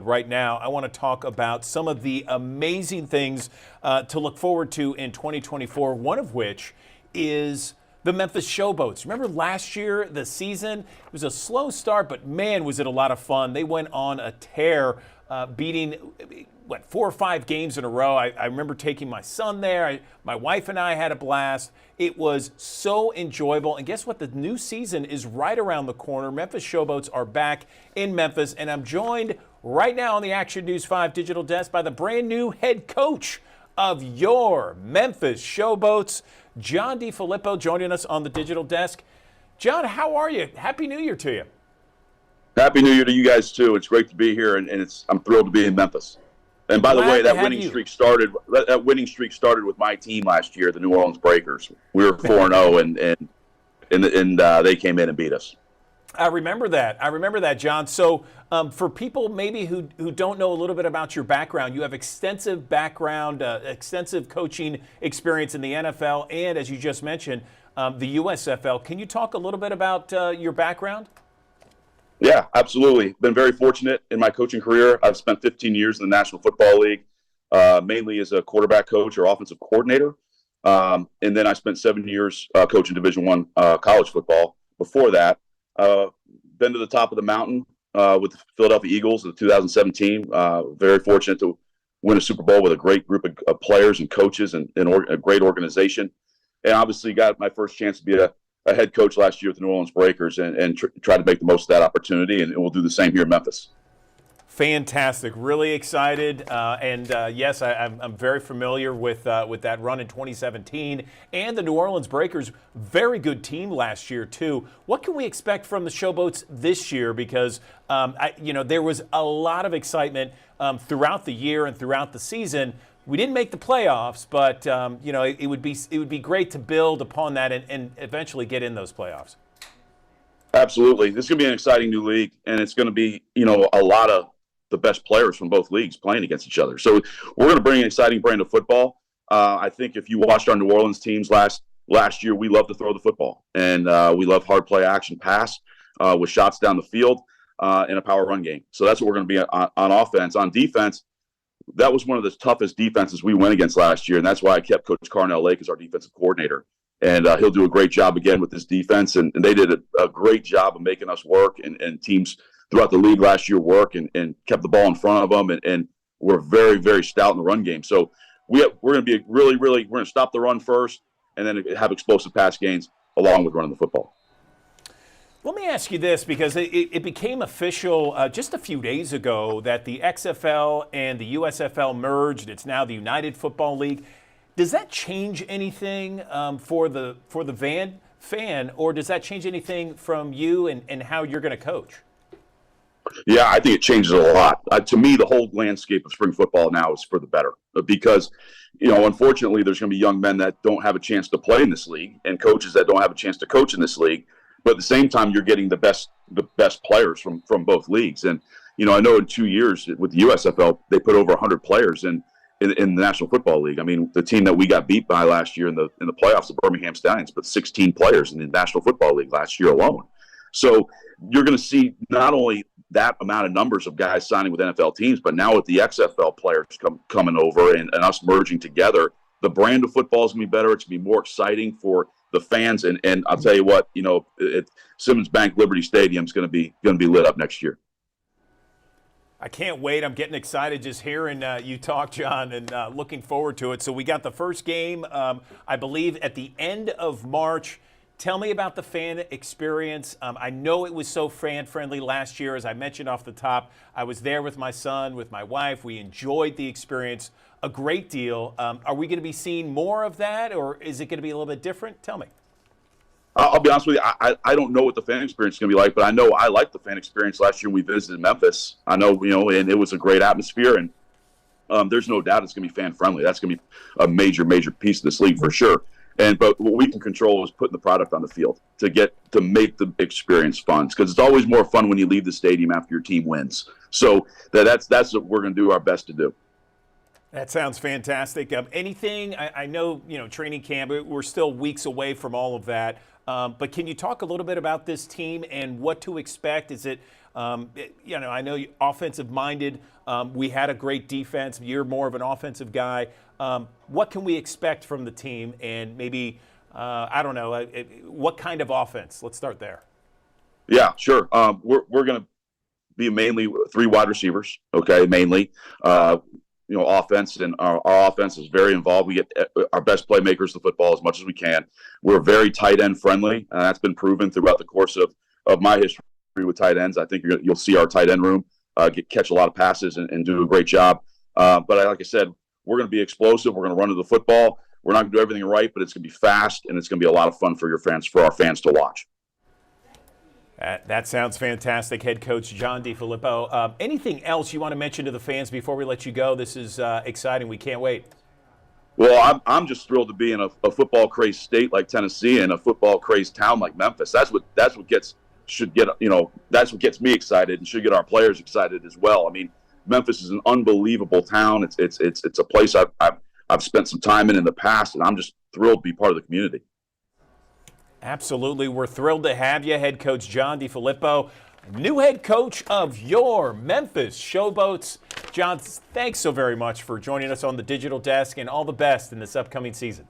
right now. I want to talk about some of the amazing things to look forward to in 2024, one of which is the Memphis Showboats. Remember last year, the season? It was a slow start, but man, was it a lot of fun. They went on a tear, beating 4 or 5 games in a row. I remember taking my son there. My wife and I had a blast. It was so enjoyable. And guess what? The new season is right around the corner. Memphis Showboats are back in Memphis, and I'm joined right now on the Action News 5 digital desk by the brand new head coach of your Memphis Showboats, John DeFilippo, joining us on the digital desk. John, how are you? Happy New Year to you. Happy New Year to you guys too. It's great to be here, and I'm thrilled to be in Memphis. And by the way, that winning streak started. That winning streak started with my team last year, the New Orleans Breakers. We were 4-0, and they came in and beat us. I remember that, John. So for people maybe who don't know a little bit about your background, you have extensive background, extensive coaching experience in the NFL, and as you just mentioned, the USFL. Can you talk a little bit about your background? Yeah, absolutely. Been very fortunate in my coaching career. I've spent 15 years in the National Football League, mainly as a quarterback coach or offensive coordinator. And then I spent 7 years coaching Division I college football. Before that, been to the top of the mountain with the Philadelphia Eagles in 2017. Very fortunate to win a Super Bowl with a great group of players and coaches and a great organization. And obviously got my first chance to be a head coach last year with the New Orleans Breakers and try to make the most of that opportunity, and we'll do the same here in Memphis. Fantastic. Really excited. Yes, I'm very familiar with that run in 2017 and the New Orleans Breakers. Very good team last year, too. What can we expect from the Showboats this year? Because, there was a lot of excitement throughout the year and throughout the season. We didn't make the playoffs, but, it would be great to build upon that and eventually get in those playoffs. Absolutely. This is going to be an exciting new league, and it's going to be, a lot of the best players from both leagues playing against each other. So we're going to bring an exciting brand of football. I think if you watched our New Orleans teams last year, we love to throw the football, and we love hard play action pass with shots down the field and a power run game. So that's what we're going to be on offense. On defense, that was one of the toughest defenses we went against last year, and that's why I kept Coach Carnell Lake as our defensive coordinator. And he'll do a great job again with this defense, and they did a great job of making us work, and teams throughout the league last year work and kept the ball in front of them, and we're very, very stout in the run game. So we're going to be we're going to stop the run first and then have explosive pass gains along with running the football. Let me ask you this, because it became official just a few days ago that the XFL and the USFL merged. It's now the United Football League. Does that change anything for the fan, or does that change anything from you and how you're going to coach? Yeah, I think it changes a lot. To me, the whole landscape of spring football now is for the better because, unfortunately, there's going to be young men that don't have a chance to play in this league and coaches that don't have a chance to coach in this league. But at the same time, you're getting the best players from both leagues. And, I know in 2 years with the USFL, they put over 100 players in the National Football League. I mean, the team that we got beat by last year in the playoffs, the Birmingham Stallions, put 16 players in the National Football League last year alone. So you're going to see not only that amount of numbers of guys signing with NFL teams, but now with the XFL players coming over and us merging together, the brand of football is going to be better. It's going to be more exciting for the fans. And I'll tell you what, Simmons Bank Liberty Stadium is going to be lit up next year. I can't wait. I'm getting excited just hearing you talk, John, and looking forward to it. So we got the first game, I believe, at the end of March. Tell me about the fan experience. I know it was so fan-friendly last year. As I mentioned off the top, I was there with my son, with my wife. We enjoyed the experience a great deal. Are we going to be seeing more of that, or is it going to be a little bit different? Tell me. I'll be honest with you. I don't know what the fan experience is going to be like, but I know I liked the fan experience last year when we visited Memphis. I know, and it was a great atmosphere, and there's no doubt it's going to be fan-friendly. That's going to be a major, major piece of this league for sure. But what we can control is putting the product on the field to make the experience fun, because it's always more fun when you leave the stadium after your team wins. So that's what we're going to do our best to do. That sounds fantastic. Anything? I know training camp. We're still weeks away from all of that. But can you talk a little bit about this team and what to expect? Is it I know you're offensive-minded. We had a great defense. You're more of an offensive guy. What can we expect from the team? And maybe, what kind of offense? Let's start there. Yeah, sure. We're going to be mainly 3 wide receivers, okay, mainly. Offense, and our offense is very involved. We get our best playmakers the football as much as we can. We're very tight end friendly, and that's been proven throughout the course of my history with tight ends. I think you'll see our tight end room catch a lot of passes and do a great job. But like I said, we're going to be explosive. We're going to run to the football. We're not going to do everything right, but it's going to be fast, and it's going to be a lot of fun for our fans to watch. That sounds fantastic, Head Coach John DeFilippo. Anything else you want to mention to the fans before we let you go? This is exciting. We can't wait. Well, I'm just thrilled to be in a football crazed state like Tennessee and a football crazed town like Memphis. That's what gets me excited and should get our players excited as well. I mean, Memphis is an unbelievable town. It's a place I've spent some time in the past, and I'm just thrilled to be part of the community. Absolutely. We're thrilled to have you, Head Coach John DeFilippo, new head coach of your Memphis Showboats. John, thanks so very much for joining us on the digital desk, and all the best in this upcoming season.